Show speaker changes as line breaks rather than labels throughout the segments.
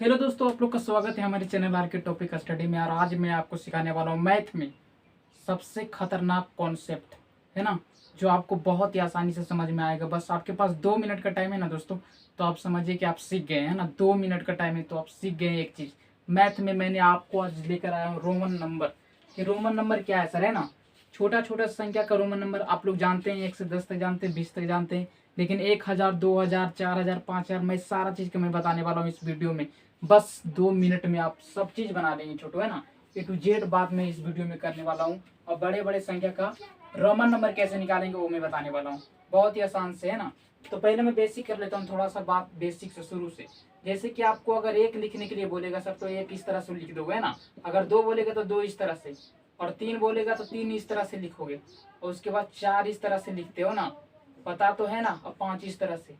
Hello दोस्तों, आप लोग का स्वागत है हमारे चैनल आर के टॉपिक स्टडी में। और आज मैं आपको सिखाने वाला हूँ मैथ में सबसे खतरनाक कॉन्सेप्ट, है ना, जो आपको बहुत ही आसानी से समझ में आएगा। बस आपके पास 2 मिनट का टाइम है ना दोस्तों, तो आप समझिए कि आप सीख गए हैं ना। 2 मिनट का टाइम है तो आप सीख गए हैं एक चीज़ मैथ में। मैंने आपको आज लेकर आया हूँ रोमन नंबर। कि रोमन नंबर क्या है सर, है ना, छोटा छोटा संख्या का रोमन नंबर। आप लोग जानते हैं 1 से 10 तक जानते हैं, 20 तक जानते हैं, लेकिन 1000, 2000, 4000, 5000 मैं सारा चीज़ का मैं बताने वाला हूँ इस वीडियो में। बस 2 मिनट में आप सब चीज बना लेंगे छोटू, है ना। A to Z बात मैं इस वीडियो में करने वाला हूँ। और बड़े बड़े संख्या का रोमन नंबर कैसे निकालेंगे वो मैं बताने वाला हूँ, बहुत ही आसान से, है ना। तो पहले मैं बेसिक कर लेता हूँ, थोड़ा सा बात बेसिक से शुरू से। जैसे कि आपको अगर 1 लिखने के लिए बोलेगा सर, तो 1 इस तरह से लिख दोगे, है ना। अगर 2 बोलेगा तो 2 इस तरह से, और 3 बोलेगा तो 3 इस तरह से लिखोगे। और उसके बाद 4 इस तरह से लिखते हो ना, पता तो है ना। और 5 इस तरह से।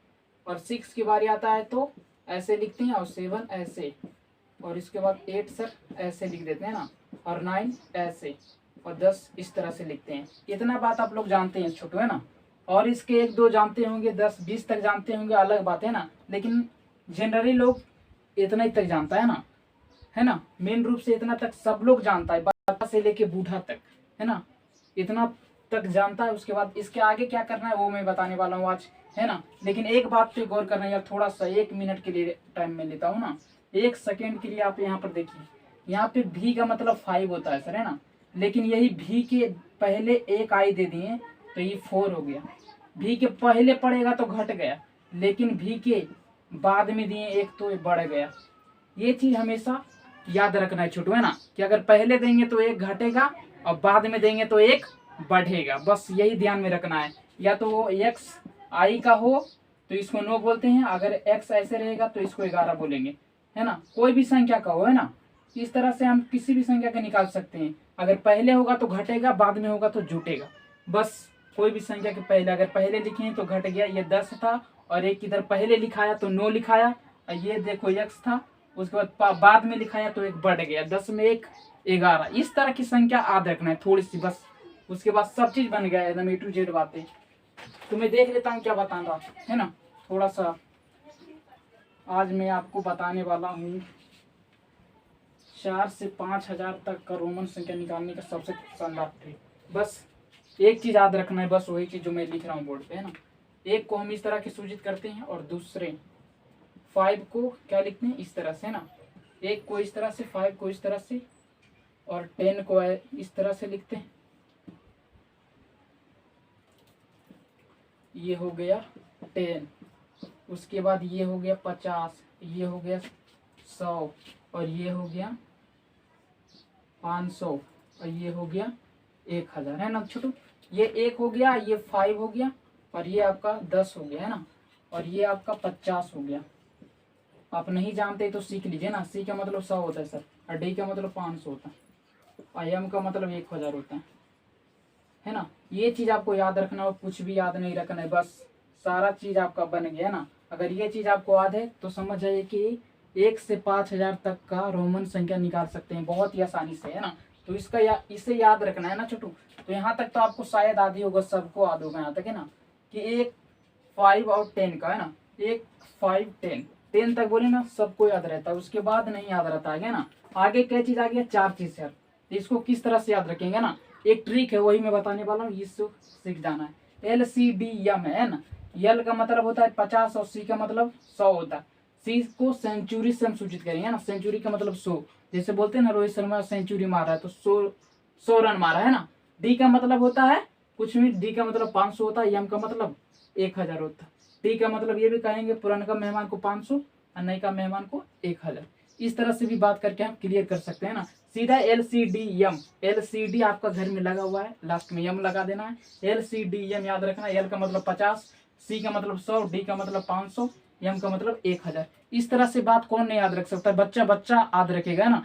और 6 की बारी आता है तो ऐसे लिखते हैं, और 7 ऐसे, और इसके बाद 8 सर ऐसे लिख देते हैं ना, और 9 ऐसे, और 10 इस तरह से लिखते हैं। इतना बात आप लोग जानते हैं छोटू, है ना। और इसके 1 2 जानते होंगे, 10 20 तक जानते होंगे, अलग बात है ना। लेकिन जनरली लोग इतना ही तक जानता है ना। मेन रूप से इतना तक सब लोग जानता है, बच्चा से लेके बूढ़ा तक, है ना। इतना तक जानता है। उसके बाद इसके आगे क्या करना है वो मैं बताने वाला हूँ आज, है ना। लेकिन एक बात पे गौर करना है यार, थोड़ा सा 1 मिनट के लिए टाइम में लेता हूँ ना, 1 सेकेंड के लिए। आप यहाँ पर देखिए, यहाँ पे भी का मतलब 5 होता है सर, है ना। लेकिन यही भी के पहले एक आई दे दिए तो ये 4 हो गया। भी के पहले पड़ेगा तो घट गया, लेकिन भी के बाद में दिए एक तो ये बढ़ गया। ये चीज हमेशा याद रखना है छोटू, है ना, कि अगर पहले देंगे तो एक घटेगा, और बाद में देंगे तो एक बढ़ेगा। बस यही ध्यान में रखना है। या तो वो एक्स आई का हो तो इसको 9 बोलते हैं, अगर एक्स ऐसे रहेगा तो इसको 11 बोलेंगे, है ना। कोई भी संख्या का हो, है ना। इस तरह से हम किसी भी संख्या का निकाल सकते हैं। अगर पहले होगा तो घटेगा, बाद में होगा तो जुटेगा। बस कोई भी संख्या के पहले, अगर पहले लिखे हैं तो घट गया। ये 10 था, और एक इधर पहले लिखाया तो 9 लिखाया, और ये देखो एक्स था, उसके बाद बाद में लिखाया तो एक बढ़ गया। 10 में एक 11। इस तरह की संख्या याद रखना है थोड़ी सी बस। उसके बाद सब चीज बन गया एकदम A to Z बातें। तो मैं देख लेता हूँ क्या बताना है ना। थोड़ा सा आज मैं आपको बताने वाला हूँ 4 से 5000 तक का रोमन संख्या निकालने का सबसे शानदार ट्रिक। बस एक चीज याद रखना है, बस वही चीज जो मैं लिख रहा हूँ बोर्ड पे, है ना। एक को हम इस तरह की सूचित करते हैं, और दूसरे 5 को क्या लिखते हैं इस तरह से, है ना। एक को इस तरह से, 5 को इस तरह से, और 10 को इस तरह से लिखते हैं। ये हो गया 10। उसके बाद ये हो गया 50, ये हो गया 100, और ये हो गया 500, और ये हो गया 1000, है ना छोटू। ये 1 हो गया, ये 5 हो गया, और ये आपका 10 हो गया, है ना। और ये आपका 50 हो गया। आप नहीं जानते तो सीख लीजिए ना। सी का मतलब 100 होता है सर, और डी का मतलब 500 होता है, और एम का मतलब 1000 होता है ना। ये चीज आपको याद रखना हो, कुछ भी याद नहीं रखना है, बस सारा चीज आपका बन गया ना। अगर ये चीज आपको याद है तो समझ जाइए कि 1 से 5000 तक का रोमन संख्या निकाल सकते हैं बहुत ही आसानी से, है ना। तो इसका इसे याद रखना है ना छोटू। तो यहाँ तक तो आपको शायद आदि होगा, सबको याद होगा यहाँ तक, है ना। कि 1 5 और 10 का, है ना। 1 5 10 तक बोले ना, सबको याद रहता है। उसके बाद नहीं याद रहता है ना। आगे क्या चीज आ गया, 4 चीज है। तो इसको किस तरह से याद रखेंगे ना, एक ट्रिक है वही मैं बताने वाला हूँ, इसको सीख जाना है। LCDM है ना। एल का मतलब होता है 50, और सी का मतलब 100 होता है। सी को सेंचुरी से हम सूचित करेंगे ना। सेंचुरी का मतलब 100। जैसे बोलते हैं ना, रोहित शर्मा सेंचुरी मारा है तो 100 रन मारा है ना। डी का मतलब होता है कुछ भी, डी का मतलब 500 होता है, एम का मतलब 1000 होता है। टी का मतलब ये भी कहेंगे पुराने का मेहमान को 500, और नए का मेहमान को 1000। इस तरह से भी बात करके हम क्लियर कर सकते हैं ना। सीधा LCDM, LCD आपका घर में लगा हुआ है, लास्ट में यम लगा देना है। LCDM याद रखना। एल का मतलब 50, सी का मतलब 100, डी का मतलब 500, एम का मतलब 1000। इस तरह से बात कौन नहीं याद रख सकता, बच्चा बच्चा याद रखेगा ना।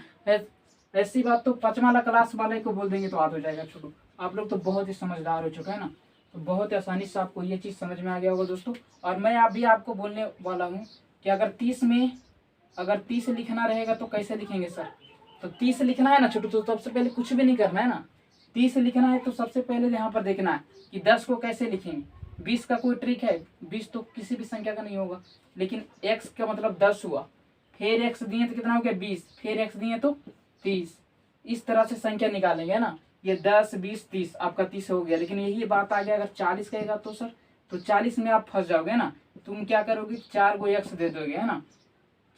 ऐसी बात तो 5वीं वाला क्लास वाले को बोल देंगे तो याद हो जाएगा छोटू। आप लोग तो बहुत ही समझदार हो चुका है ना। तो बहुत ही आसानी से आपको ये चीज़ समझ में आ गया होगा दोस्तों। और मैं अभी आपको बोलने वाला हूँ कि अगर 30 लिखना रहेगा तो कैसे लिखेंगे सर। तो 30 लिखना है ना छोटू, तो सबसे पहले कुछ भी नहीं करना है ना। 30 लिखना है तो सबसे पहले यहाँ पर देखना है कि 10 को कैसे लिखेंगे। 20 का कोई ट्रिक है, 20 तो किसी भी संख्या का नहीं होगा, लेकिन x का मतलब 10 हुआ, फिर एक्स दिए तो कितना हो गया 20, फिर एक्स दिए तो 30। इस तरह से संख्या निकालेंगे ना, ये 10 20 30, आपका 30 हो गया। लेकिन यही बात आ गया अगर 40 कहेगा तो सर, तो 40 में आप फंस जाओगे ना। तुम क्या करोगे, 4 को एक्स दे दोगे, है ना,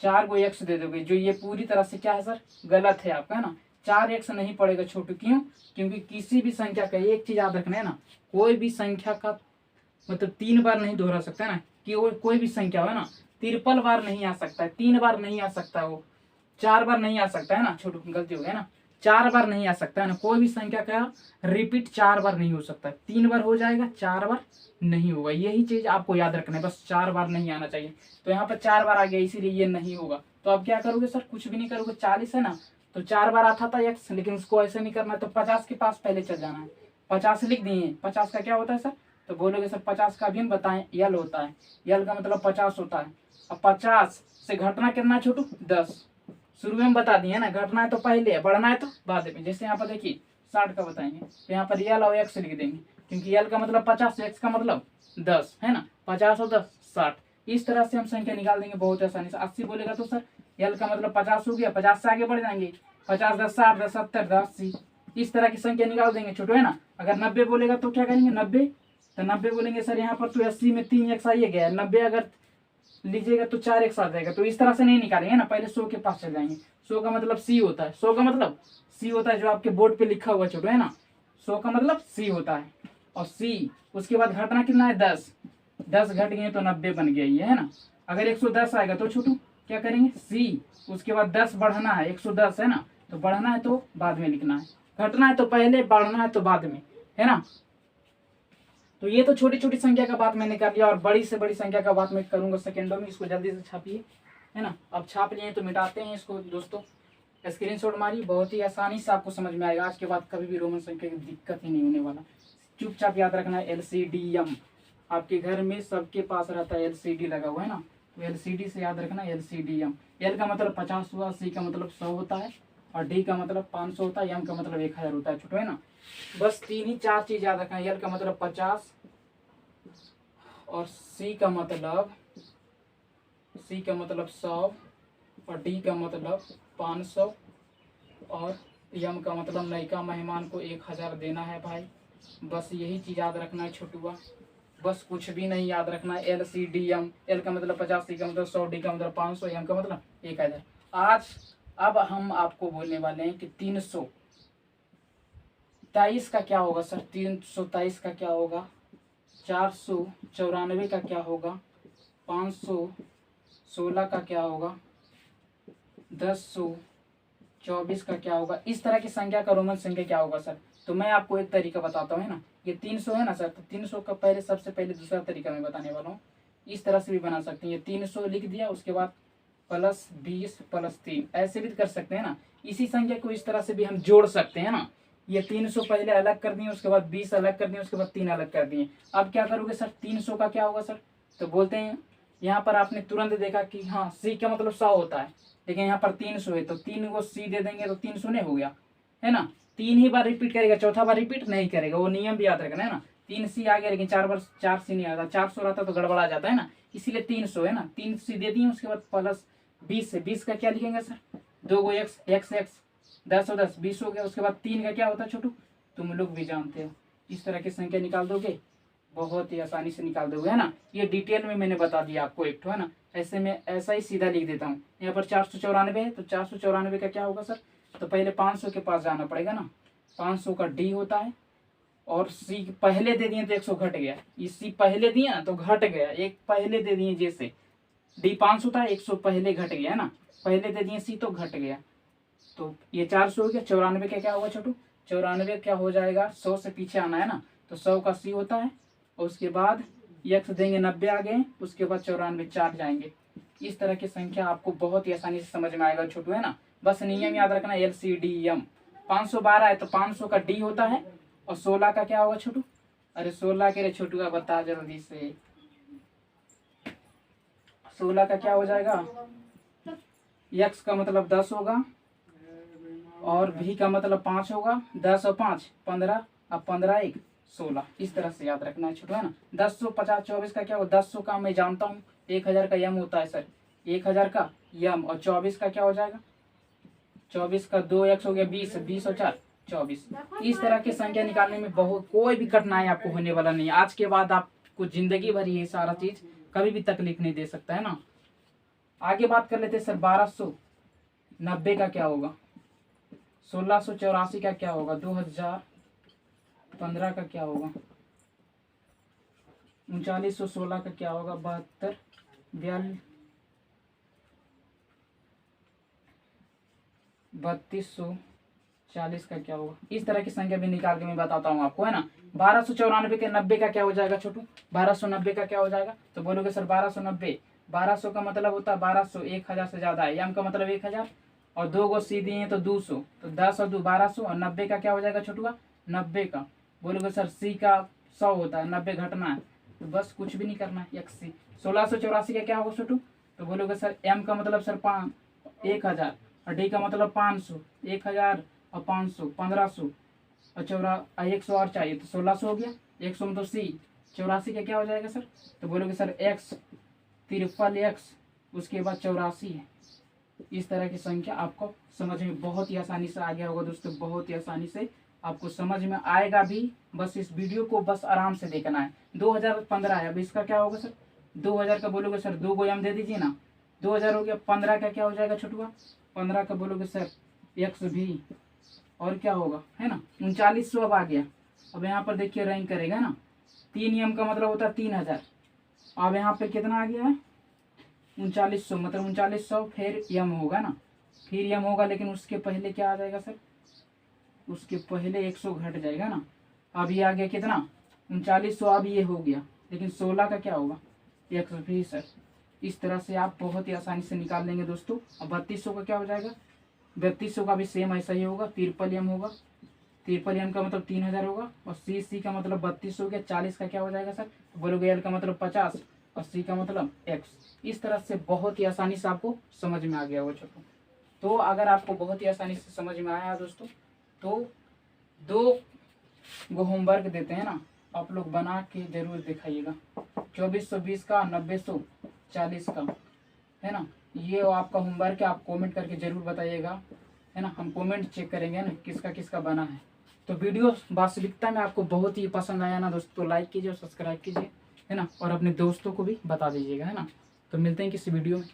4 को एक्स दे दोगे, जो ये पूरी तरह से क्या है सर, गलत है आपका, है ना। 4 एक्स नहीं पड़ेगा छोटू, क्यों, क्योंकि किसी भी संख्या का एक चीज याद रखना है ना, कोई भी संख्या का मतलब 3 बार नहीं दोहरा सकता है ना, कि वो कोई भी संख्या हो ना, तिरपल बार नहीं आ सकता है, 3 बार नहीं आ सकता है, वो 4 बार नहीं आ सकता है ना, छोटू गलती हो गया ना, 4 बार नहीं आ सकता है ना, कोई भी संख्या का रिपीट 4 बार नहीं हो सकता है, 3 बार हो जाएगा, 4 बार नहीं होगा। यही चीज आपको याद रखना है, बस 4 बार नहीं आना चाहिए। तो यहाँ पर 4 बार आ गया, इसीलिए ये नहीं होगा। तो अब क्या करोगे सर, कुछ भी नहीं करोगे, 40 है ना, तो 4 बार आता था एक्स, लेकिन उसको ऐसे नहीं करना है, तो 50 के पास पहले चल जाना है। 50 लिख दिए, 50 का क्या होता है सर, तो बोलोगे सर 50 का भी हम बताएं, यल होता है, यल का मतलब 50 होता है। अब 50 से घटना कितना छोटू, 10, शुरू में हम बता दिए ना, घटना है तो पहले, बढ़ना है तो बाद में। जैसे यहाँ पर देखिए 60 का बताएंगे, तो यहाँ पर यल और एक्स लिख देंगे, क्योंकि यल का मतलब 50, एक्स का मतलब 10, है ना, 50 और 10 60। इस तरह से हम संख्या निकाल देंगे बहुत आसानी से। 80 बोलेगा तो सर यल का मतलब 50 हो गया, 50 से आगे बढ़ जाएंगे, 50 10 60 10 70 10 80, इस तरह की संख्या निकाल देंगे छोटू, है ना। अगर 90 बोलेगा तो क्या करेंगे, 90, तो 90 बोलेंगे सर यहाँ पर तो 80 में 3 एक्स आइए गया, 90 अगर लीजिएगा तो 4 एक्स आ जाएगा। तो इस तरह से नहीं निकालेंगे ना, पहले 100 के पास चल जाएंगे। 100 का मतलब सी होता है, 100 का मतलब सी होता है, जो आपके बोर्ड पे लिखा हुआ छोटू, है ना, 100 का मतलब सी होता है। और सी उसके बाद घटना कितना है, 10, 10 घट गए तो 90 बन गया, ये है ना। अगर 110 आएगा तो छोटू क्या करेंगे, सी उसके बाद 10 बढ़ना है, 110 है ना, तो बढ़ना है तो बाद में लिखना है, घटना है तो पहले, बढ़ना है तो बाद में, है ना। तो ये तो छोटी छोटी संख्या का बात मैंने कर लिया, और बड़ी से बड़ी संख्या का बात मैं करूंगा सेकेंडों में। इसको जल्दी से छापिए, है ना। अब छाप लिए तो मिटाते हैं इसको दोस्तों, स्क्रीनशॉट मारिए, बहुत ही आसानी से आपको समझ में आएगा। आज के बाद कभी भी रोमन संख्या की दिक्कत ही नहीं होने वाला। चुपचाप याद रखना है LCDM, आपके घर में सबके पास रहता है, LCD लगा हुआ है ना, तो LCD से याद रखना LCDM। L का मतलब 50 हुआ, C का मतलब 100 होता है, और D का मतलब 500 होता है, M का मतलब 1000 होता है छोटो, है ना। बस 3 ही 4 चीज याद रखना है, L का मतलब 50, और C का मतलब 100, और D का मतलब 500, और M का मतलब नयिका मेहमान को 1000 देना है भाई। बस यही चीज याद रखना है छोटुआ, बस कुछ भी नहीं याद रखना है। LCDM, L का मतलब 50, C का मतलब 100, D का मतलब 500, M का मतलब 1000। आज अब हम आपको बोलने वाले हैं कि 323 का क्या होगा सर, 323 का क्या होगा, 494 का क्या होगा, 516 का क्या होगा, 1024 का क्या होगा। इस तरह की संख्या का रोमन संख्या क्या होगा सर, तो मैं आपको एक तरीका बताता हूँ, है ना। ये 300 है ना सर, तो 300 का पहले सबसे पहले दूसरा तरीका मैं बताने वाला हूँ। इस तरह से भी बना सकते हैं, ये 300 लिख दिया, उसके बाद प्लस 20 प्लस 3, ऐसे भी कर सकते हैं ना। इसी संख्या को इस तरह से भी हम जोड़ सकते हैं ना। ये 300 पहले अलग कर दिए, उसके बाद 20 अलग कर दिए, उसके बाद 3 अलग कर दिए। अब क्या करोगे सर, 300 का क्या होगा सर, तो बोलते हैं यहाँ पर आपने तुरंत देखा कि हाँ सी का मतलब 100 होता है, लेकिन यहाँ पर 300 है, तो 3 को सी दे देंगे तो 300 नहीं हो गया, है ना। 3 ही बार रिपीट करेगा, चौथा बार रिपीट नहीं करेगा, वो नियम भी याद रखना, है ना। 3 सी आ गया, लेकिन 4 बार 4 सी नहीं आता, 400 रहता तो गड़बड़ा जाता है ना, इसीलिए 300 है ना। 3 सी दे दिए, उसके बाद प्लस 20 से 20 का क्या लिखेंगे सर, 2 गो एक्स, एक्स एक्स 10 और 10 20 हो गया। उसके बाद 3 का क्या होता है छोटू, तुम लोग भी जानते हो। इस तरह की संख्या निकाल दोगे, बहुत ही आसानी से निकाल दोगे, है ना। ये डिटेल में मैंने बता दिया आपको एक, है ना। ऐसे में ऐसा ही सीधा लिख देता हूँ। यहाँ पर 494 है, तो 494 का क्या होगा सर, तो पहले 500 के पास जाना पड़ेगा ना। 500 का डी होता है, और सी पहले दे दिए तो 100 घट गया, सी पहले दिए ना तो घट गया, एक पहले दे दिए, जैसे डी 500 था, 100 पहले घट गया, है ना, पहले दे दिए सी तो घट गया। तो ये 400 हो गया। 94 का क्या होगा छोटू, 94 क्या हो जाएगा, 100 से पीछे आना है ना, तो 100 का सी होता है, और उसके बाद एक्स देंगे, 90 आ गए, उसके बाद 94 4 जाएंगे। इस तरह की संख्या आपको बहुत ही आसानी से समझ में आएगा छोटू, है ना। बस नियम याद रखना, LCDM। 512 है तो 500 का डी होता है, और 16 का क्या होगा छोटू, अरे 16 के रे छोटू का बता जल्दी से, 16 का क्या हो जाएगा, एक्स का मतलब 10 होगा, और भी का मतलब 5 होगा, 10 और 5 15, अब 15 1 16। इस तरह से याद रखना है छोटू, है ना। 10 50 24 का क्या होगा, 10 का मैं जानता हूँ, 1000 का यम होता है सर, 1000 का यम, और 24 का क्या हो जाएगा, 24 का 2x हो गया 20, 20 और 4 24। इस तरह की संख्या निकालने में बहुत कोई भी कठिनाई आपको होने वाला नहीं है। आज के बाद आपको जिंदगी भर ये सारा चीज कभी भी तकलीफ नहीं दे सकता है ना। आगे बात कर लेते हैं सर 1290 का क्या होगा, 1684 का क्या होगा, 2015 का क्या होगा, 3916 का क्या होगा, 72 3240 का क्या होगा। इस तरह की संख्या भी निकाल के मैं बताता हूँ आपको, है ना। 1294 के 90 का क्या हो जाएगा छोटू, 1290 का क्या हो जाएगा, तो बोलोगे सर 1290, 1200 का मतलब होता है 1200, 1000 से ज्यादा है, यम का मतलब 1000 और 2 गो सी दिए तो 200, तो 10 और 2 1200, और 90 का क्या हो जाएगा छोटुआ, 90 का बोलोगे सर सी का 100 होता है, 90 घटना है, तो बस कुछ भी नहीं करना है, एक सी। 1684 का क्या होगा छोटू, तो बोलोगे सर एम का मतलब सर 1000, और डी का मतलब 500, 1000 और 500 1500, और 100 और चाहिए तो 1600 हो गया, 100 मतलब सी, 84 का क्या हो जाएगा सर, तो बोलोगे सर एक्स, ट्रिपल एक्स, उसके बाद 84 है। इस तरह की संख्या आपको समझ में बहुत ही आसानी से आ गया होगा दोस्तों, बहुत ही आसानी से आपको समझ में आएगा भी। बस इस वीडियो को बस आराम से देखना है। 2015 है, अब इसका क्या होगा सर, 2000 का बोलोगे सर 2 गो एम दे दीजिए ना, 2000 हो गया। 15 का क्या हो जाएगा छोटुआ, 15 का बोलोगे सर एक्स भी, और क्या होगा, है ना 3900 अब आ गया। अब यहाँ पर देखिए रैंक करेगा ना, 3 एम का मतलब होता है 3000, अब यहाँ पे कितना आ गया है 3900, मतलब 3900 फिर यम होगा ना, फिर यम होगा, लेकिन उसके पहले क्या आ जाएगा सर, उसके पहले 100 घट जाएगा ना। अब ये आ गया कितना 3900, अब ये हो गया, लेकिन 16 का क्या होगा 120 सर। इस तरह से आप बहुत ही आसानी से निकाल लेंगे दोस्तों। अब 3200 का क्या हो जाएगा, 3200 का भी सेम ऐसा ही होगा, ट्रिपल एम होगा, ट्रिपल एम का मतलब 3000 होगा, और सी का मतलब 32 हो गया। 40 का क्या हो जाएगा सर, बोलोगे एल का मतलब 50, और सी का मतलब एक्स। इस तरह से बहुत ही आसानी से आपको समझ में आ गया होगा छोटू। तो अगर आपको बहुत ही आसानी से समझ में आया दोस्तों, तो 2 गो होमवर्क देते हैं ना, आप लोग बना के जरूर दिखाइएगा, 2420 का, 9040 का, है ना। ये आपका होमवर्क है, आप कमेंट करके जरूर बताइएगा, है ना। हम कमेंट चेक करेंगे ना किसका किसका बना है। तो वीडियो वास्तविकता में आपको बहुत ही पसंद आया ना दोस्तों, तो लाइक कीजिए और सब्सक्राइब कीजिए, है ना, और अपने दोस्तों को भी बता दीजिएगा, है ना। तो मिलते हैं किसी वीडियो में।